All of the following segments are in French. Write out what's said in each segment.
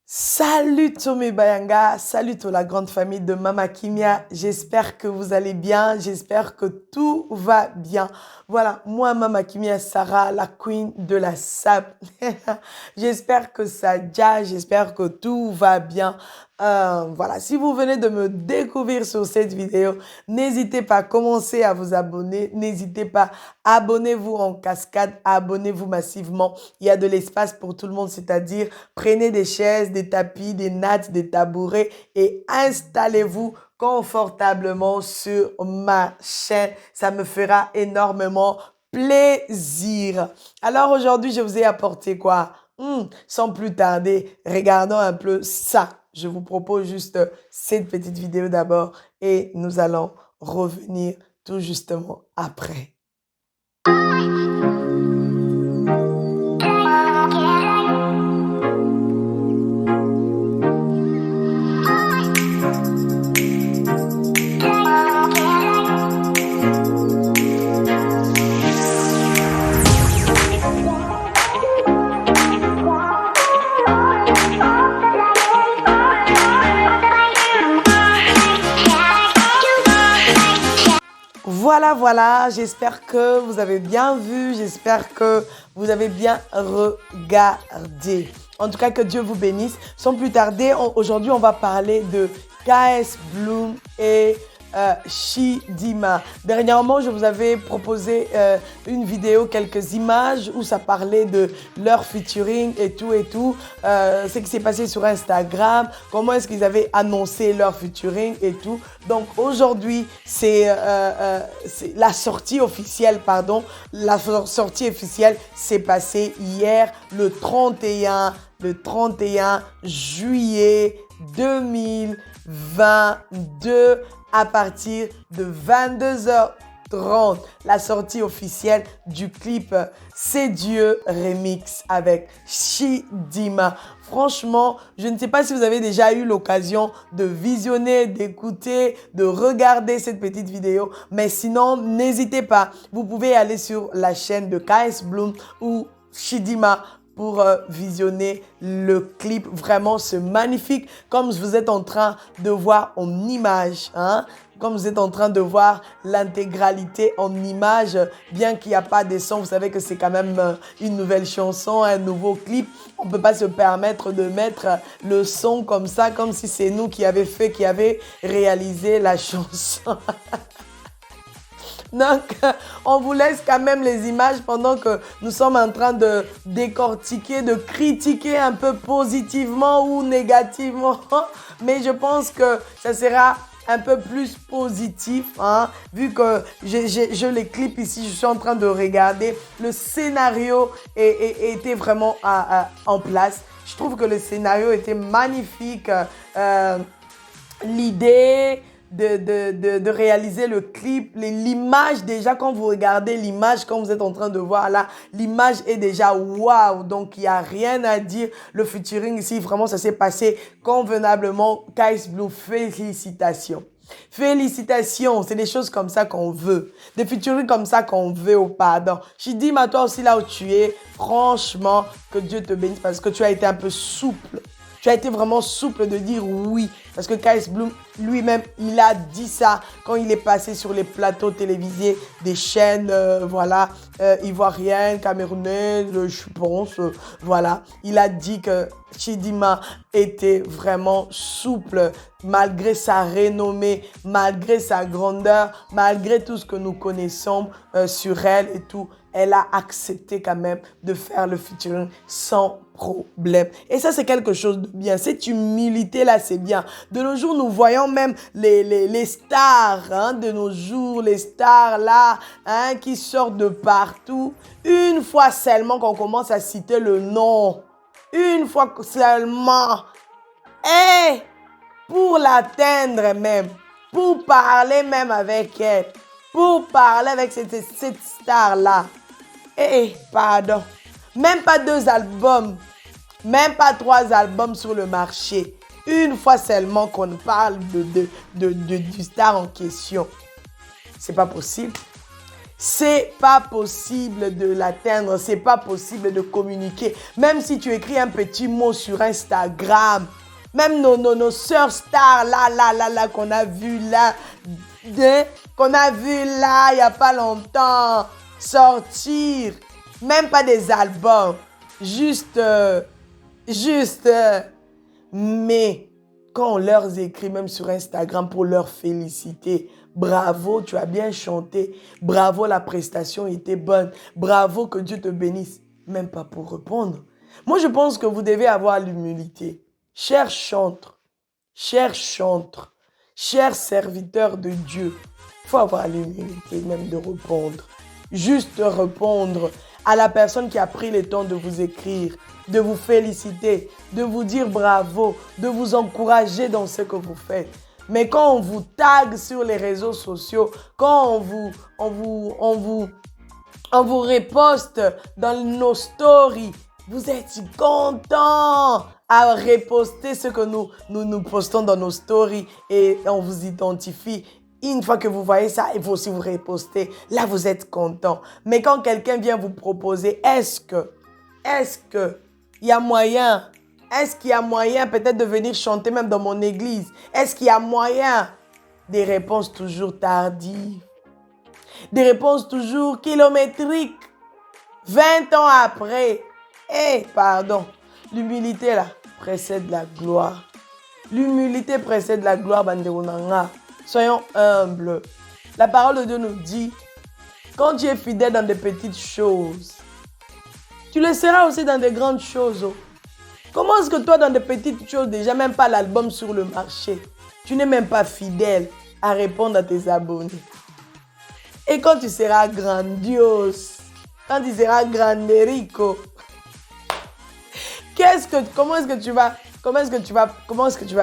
Salut Tomé Bayanga, salut toute la grande famille de Mama Kimia. J'espère que vous allez bien, j'espère que tout va bien. Voilà, moi Mama Kimia Sarah, la queen de la sap. J'espère que ça jazz, j'espère que tout va bien. Voilà, si vous venez de me découvrir sur cette vidéo, n'hésitez pas à commencer à vous abonner, n'hésitez pas, abonnez-vous en cascade, abonnez-vous massivement. Il y a de l'espace pour tout le monde, c'est-à-dire prenez des chaises, des tapis, des nattes, des tabourets et installez-vous confortablement sur ma chaîne. Ça me fera énormément plaisir. Alors aujourd'hui, je vous ai apporté quoi? Sans plus tarder, regardons un peu ça. Je vous propose juste cette petite vidéo d'abord et nous allons revenir tout justement après. Voilà, j'espère que vous avez bien vu, j'espère que vous avez bien regardé. En tout cas, que Dieu vous bénisse. Sans plus tarder, aujourd'hui, on va parler de KS Bloom et Chidinma. Dernièrement, je vous avais proposé une vidéo, quelques images où ça parlait de leur featuring et tout. Ce qui s'est passé sur Instagram, comment est-ce qu'ils avaient annoncé leur featuring et tout. Donc aujourd'hui, c'est la sortie officielle, pardon. La sortie officielle s'est passée hier, le 31 juillet 2022 à partir de 22h30. La sortie officielle du clip C'est Dieu Remix avec Chidinma. Franchement, je ne sais pas si vous avez déjà eu l'occasion de visionner, d'écouter, de regarder cette petite vidéo. Mais sinon, n'hésitez pas. Vous pouvez aller sur la chaîne de KS Bloom ou Chidinma pour visionner le clip. Vraiment, c'est magnifique. Comme vous êtes en train de voir en image, comme vous êtes en train de voir l'intégralité en image, bien qu'il n'y a pas de son, vous savez que c'est quand même une nouvelle chanson, un nouveau clip. On ne peut pas se permettre de mettre le son comme ça, comme si c'est nous qui avions réalisé la chanson. Donc, on vous laisse quand même les images pendant que nous sommes en train de décortiquer, de critiquer un peu positivement ou négativement. Mais je pense que ça sera un peu plus positif, vu que je les clips ici, je suis en train de regarder. Le scénario était vraiment en place. Je trouve que le scénario était magnifique. L'idée de réaliser le clip, l'image déjà, quand vous regardez l'image, quand vous êtes en train de voir là, l'image est déjà waouh, donc il n'y a rien à dire. Le featuring ici, vraiment ça s'est passé convenablement. KS Bloom, félicitations. Félicitations, c'est des choses comme ça qu'on veut. Des featuring comme ça qu'on veut au pardon. Chidinma, toi aussi là où tu es, franchement, que Dieu te bénisse parce que tu as été un peu souple. Tu as été vraiment souple de dire oui. Parce que KS Bloom lui-même, il a dit ça quand il est passé sur les plateaux télévisés des chaînes, ivoiriennes, camerounaises, je pense, voilà. Il a dit que Chidinma était vraiment souple, malgré sa renommée, malgré sa grandeur, malgré tout ce que nous connaissons sur elle et tout. Elle a accepté quand même de faire le featuring sans problème. Et ça, c'est quelque chose de bien. Cette humilité-là, c'est bien. De nos jours, nous voyons même les stars, de nos jours, les stars là, qui sortent de partout. Une fois seulement qu'on commence à citer le nom, une fois seulement, et pour l'atteindre même, pour parler même avec elle, pour parler avec cette star-là, pardon, même pas 2 albums, même pas 3 albums sur le marché. Une fois seulement qu'on parle du star en question. C'est pas possible. C'est pas possible de l'atteindre, c'est pas possible de communiquer. Même si tu écris un petit mot sur Instagram, même nos sœurs stars là, qu'on a vu là, il n'y a pas longtemps, sortir, même pas des albums, juste, mais quand on leur écrit même sur Instagram pour leur féliciter, bravo, tu as bien chanté, bravo, la prestation était bonne, bravo, que Dieu te bénisse, même pas pour répondre. Moi, je pense que vous devez avoir l'humilité. Chers chantres, chers serviteurs de Dieu, il faut avoir l'humilité même de répondre. Juste répondre à la personne qui a pris le temps de vous écrire, de vous féliciter, de vous dire bravo, de vous encourager dans ce que vous faites. Mais quand on vous tag sur les réseaux sociaux, quand on vous reposte dans nos stories, vous êtes content à reposter ce que nous postons dans nos stories et on vous identifie. Une fois que vous voyez ça, il faut aussi vous reposter. Là, vous êtes content. Mais quand quelqu'un vient vous proposer, est-ce que il y a moyen? Est-ce qu'il y a moyen peut-être de venir chanter même dans mon église? Est-ce qu'il y a moyen? Des réponses toujours tardives. Des réponses toujours kilométriques. 20 ans après. Pardon. L'humilité là précède la gloire. L'humilité précède la gloire, Banderonanga. Soyons humbles. La parole de Dieu nous dit, quand tu es fidèle dans des petites choses, tu le seras aussi dans des grandes choses. Comment est-ce que toi, dans des petites choses, déjà même pas l'album sur le marché, tu n'es même pas fidèle à répondre à tes abonnés? Et quand tu seras grandiose, quand tu seras granderico, comment est-ce que tu vas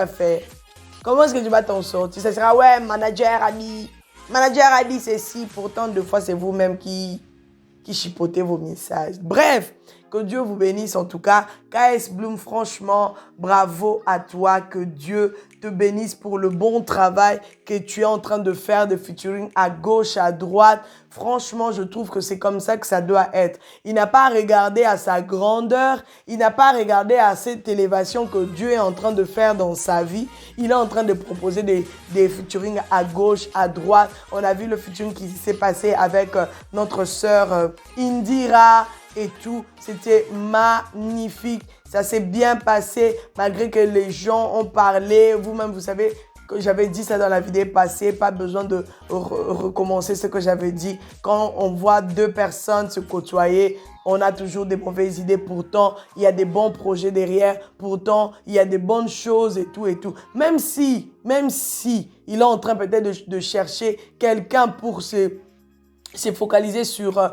faire? Comment est-ce que tu vas t'en sortir? Ça sera, ouais, manager a dit ceci, pourtant, deux fois, c'est vous-même qui chipotez vos messages. Bref, que Dieu vous bénisse en tout cas. KS Bloom, franchement, bravo à toi. Que Dieu te bénisse pour le bon travail que tu es en train de faire de featuring à gauche, à droite. Franchement, je trouve que c'est comme ça que ça doit être. Il n'a pas regardé à sa grandeur. Il n'a pas regardé à cette élévation que Dieu est en train de faire dans sa vie. Il est en train de proposer des featuring à gauche, à droite. On a vu le featuring qui s'est passé avec notre sœur Indira et tout. C'était magnifique. Ça s'est bien passé malgré que les gens ont parlé. Vous-même, vous savez que j'avais dit ça dans la vidéo passée. Pas besoin de recommencer ce que j'avais dit. Quand on voit deux personnes se côtoyer, on a toujours des mauvaises idées. Pourtant, il y a des bons projets derrière. Pourtant, il y a des bonnes choses et tout et tout. Même si il est en train peut-être de chercher quelqu'un pour se focaliser sur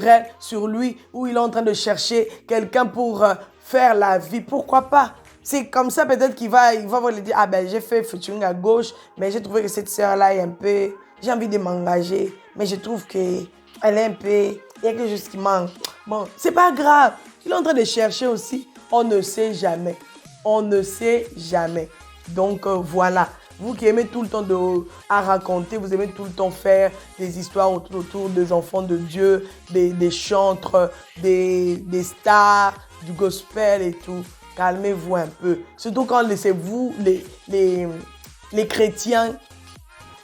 elle, sur lui, ou il est en train de chercher quelqu'un pour faire la vie. Pourquoi pas? C'est comme ça peut-être qu'il va vous dire, ah ben j'ai fait featuring à gauche, mais j'ai trouvé que cette sœur-là est un peu, j'ai envie de m'engager, mais je trouve qu'elle est un peu, il y a quelque chose qui manque. Bon, c'est pas grave. Il est en train de chercher aussi. On ne sait jamais. On ne sait jamais. Donc voilà. Vous qui aimez tout le temps à raconter, vous aimez tout le temps faire des histoires autour des enfants de Dieu, des chantres, des stars, du gospel et tout. Calmez-vous un peu. Surtout quand c'est vous, les chrétiens,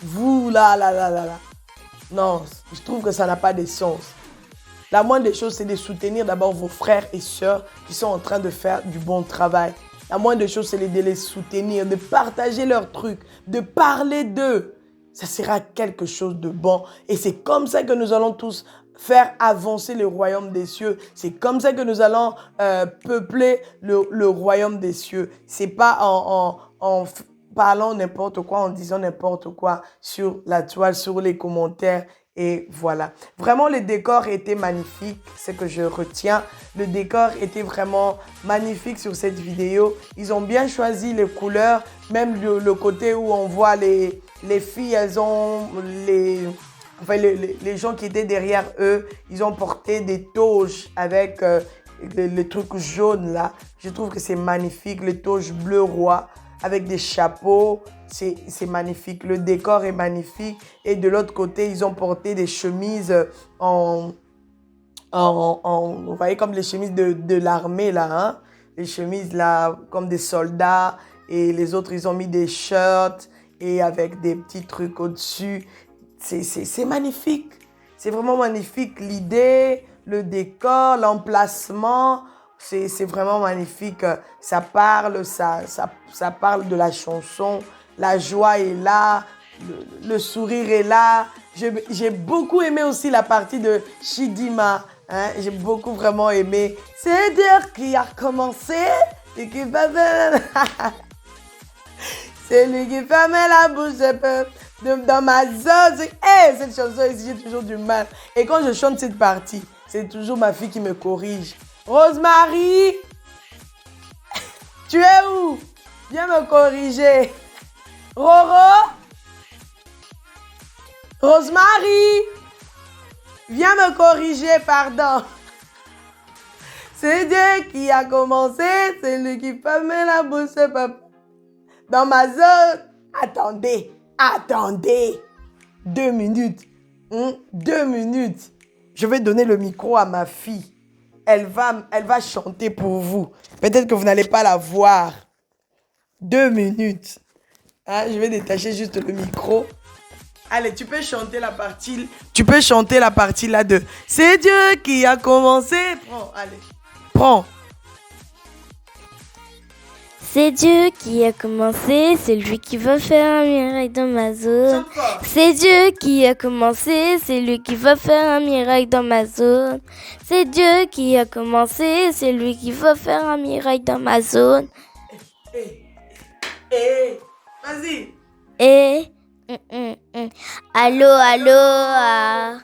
vous là. Non, je trouve que ça n'a pas de sens. La moindre des choses, c'est de soutenir d'abord vos frères et sœurs qui sont en train de faire du bon travail. La moindre des choses, c'est de les soutenir, de partager leurs trucs, de parler d'eux. Ça sera quelque chose de bon. Et c'est comme ça que nous allons tous faire avancer le royaume des cieux. C'est comme ça que nous allons peupler le royaume des cieux. C'est pas en parlant n'importe quoi, en disant n'importe quoi sur la toile, sur les commentaires. Et voilà. Vraiment, le décor était magnifique. C'est ce que je retiens. Le décor était vraiment magnifique sur cette vidéo. Ils ont bien choisi les couleurs. Même le côté où on voit les filles, elles ont les gens qui étaient derrière eux. Ils ont porté des toges avec le truc jaune là. Je trouve que c'est magnifique. Les toges bleu roi avec des chapeaux. C'est magnifique. Le décor est magnifique. Et de l'autre côté, ils ont porté des chemises vous voyez, comme les chemises de l'armée, là, hein? Les chemises, là, comme des soldats. Et les autres, ils ont mis des shirts et avec des petits trucs au-dessus. C'est magnifique. C'est vraiment magnifique. L'idée, le décor, l'emplacement, c'est vraiment magnifique. Ça parle de la chanson. La joie est là. Le sourire est là. J'ai beaucoup aimé aussi la partie de Chidima. Hein? J'ai beaucoup vraiment aimé. C'est Dieu qui a commencé et qui va faire... C'est lui qui fermait la bouche dans ma zone. Hey, cette chanson ici, j'ai toujours du mal. Et quand je chante cette partie, c'est toujours ma fille qui me corrige. Rosemary, tu es où? Viens me corriger. Roro, Rosemary, viens me corriger, pardon. C'est Dieu qui a commencé, c'est lui qui fermait la bouche, papa. Dans ma zone, attendez, 2 minutes, 2 minutes. Je vais donner le micro à ma fille. Elle va chanter pour vous. Peut-être que vous n'allez pas la voir. 2 minutes. Hein, je vais détacher juste le micro. Allez, tu peux chanter la partie. Là de c'est Dieu qui a commencé. Prends, allez, prends. C'est Dieu qui a commencé, c'est lui qui va faire un miracle dans ma zone. C'est Dieu qui a commencé, c'est lui qui va faire un miracle dans ma zone. C'est Dieu qui a commencé, c'est lui qui va faire un miracle dans ma zone. Vas-y. Allô, allô.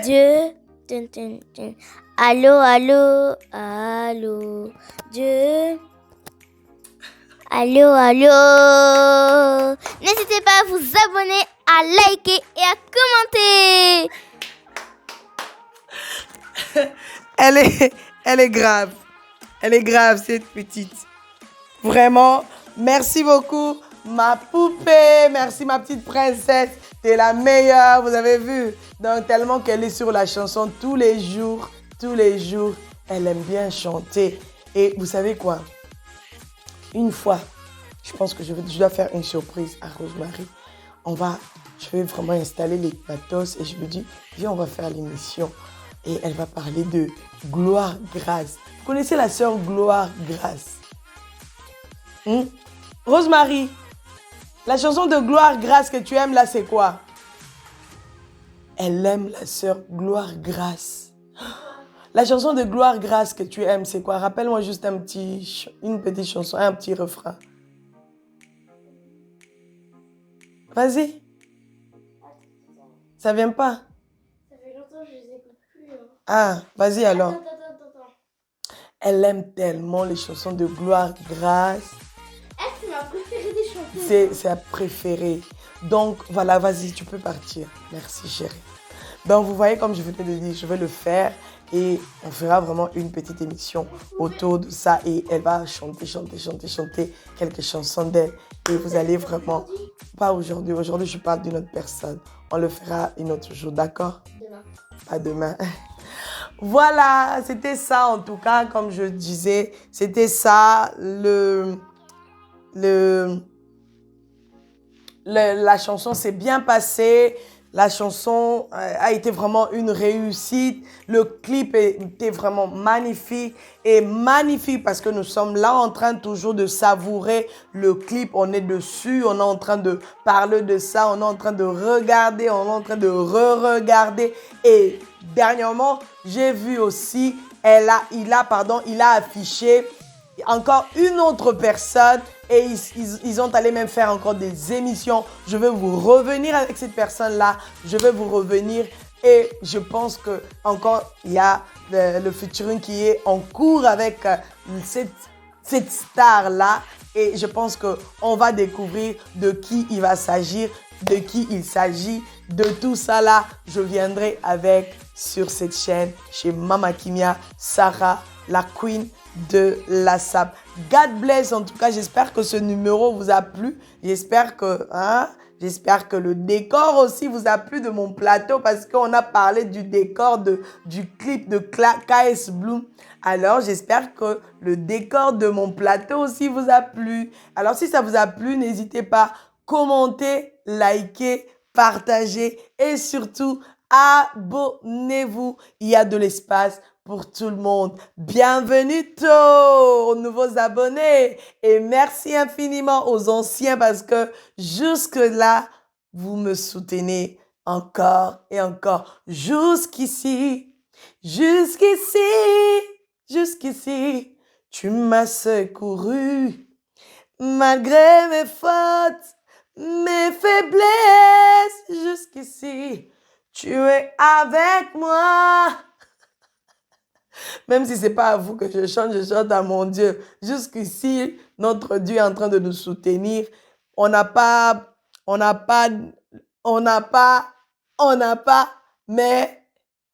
Dieu. Allô, Dieu. Allô. N'hésitez pas à vous abonner, à liker et à commenter. Elle est grave. Elle est grave, cette petite. Vraiment, merci beaucoup, ma poupée. Merci, ma petite princesse. T'es la meilleure, vous avez vu. Donc, tellement qu'elle est sur la chanson tous les jours. Elle aime bien chanter. Et vous savez quoi? Une fois, je pense que je dois faire une surprise à Rosemary. Je vais vraiment installer les matos et je me dis, viens, on va faire l'émission. Et elle va parler de Gloire Grâce. Vous connaissez la sœur Gloire Grâce? Rosemary, la chanson de Gloire Grâce que tu aimes là, c'est quoi? Elle aime la sœur Gloire Grâce. La chanson de Gloire Grâce que tu aimes, c'est quoi? Rappelle-moi juste une petite chanson, un petit refrain. Vas-y. Ça vient pas? Ça fait longtemps que je les écoute plus. Ah, vas-y alors. Attends. Elle aime tellement les chansons de Gloire Grâce. C'est ma préférée des chansons. C'est sa préférée. Donc, voilà, vas-y, tu peux partir. Merci, chérie. Donc, vous voyez, comme je venais de dire, je vais le faire. Et on fera vraiment une petite émission autour de ça. Et elle va chanter quelques chansons d'elle. Et vous allez vraiment... Pas aujourd'hui. Aujourd'hui, je parle d'une autre personne. On le fera une autre jour, d'accord? Demain. Pas demain. Voilà, c'était ça en tout cas, comme je disais. C'était ça, la chanson s'est bien passée. La chanson a été vraiment une réussite. Le clip était vraiment magnifique. Et magnifique parce que nous sommes là en train toujours de savourer le clip. On est dessus, on est en train de parler de ça. On est en train de regarder, on est en train de re-regarder. Et dernièrement, j'ai vu aussi, il a affiché encore une autre personne et ils ont allé même faire encore des émissions. Je vais vous revenir avec cette personne-là. Et je pense que encore il y a le featuring qui est en cours avec cette star-là. Et je pense qu'on va découvrir de qui il va s'agir, de qui il s'agit. De tout ça là, je viendrai avec sur cette chaîne chez Mama Kimia, Sarah la queen de la sap. God bless. En tout cas, j'espère que ce numéro vous a plu. J'espère que le décor aussi vous a plu de mon plateau parce qu'on a parlé du décor du clip de KS Bloom. Alors, j'espère que le décor de mon plateau aussi vous a plu. Alors, si ça vous a plu, n'hésitez pas, commentez, likez, partagez et surtout, abonnez-vous. Il y a de l'espace pour tout le monde. Bienvenue aux nouveaux abonnés et merci infiniment aux anciens parce que jusque-là, vous me soutenez encore et encore. Jusqu'ici, tu m'as secouru malgré mes fautes, mes faiblesses. Jusqu'ici, tu es avec moi. Même si ce n'est pas à vous que je chante à mon Dieu. Jusqu'ici, notre Dieu est en train de nous soutenir. On n'a pas, mais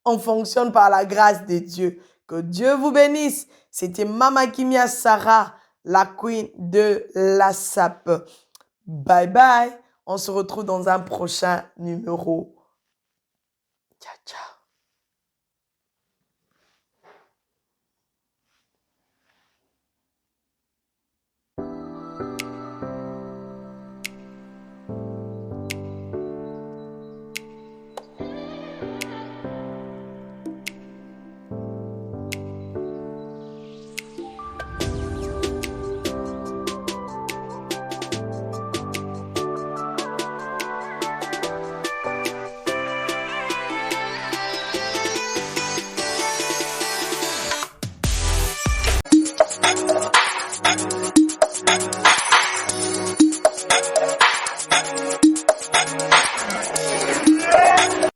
on fonctionne par la grâce de Dieu. Que Dieu vous bénisse. C'était Mama Kimia Sarah, la queen de la sape. Bye bye. On se retrouve dans un prochain numéro. Ciao, ciao.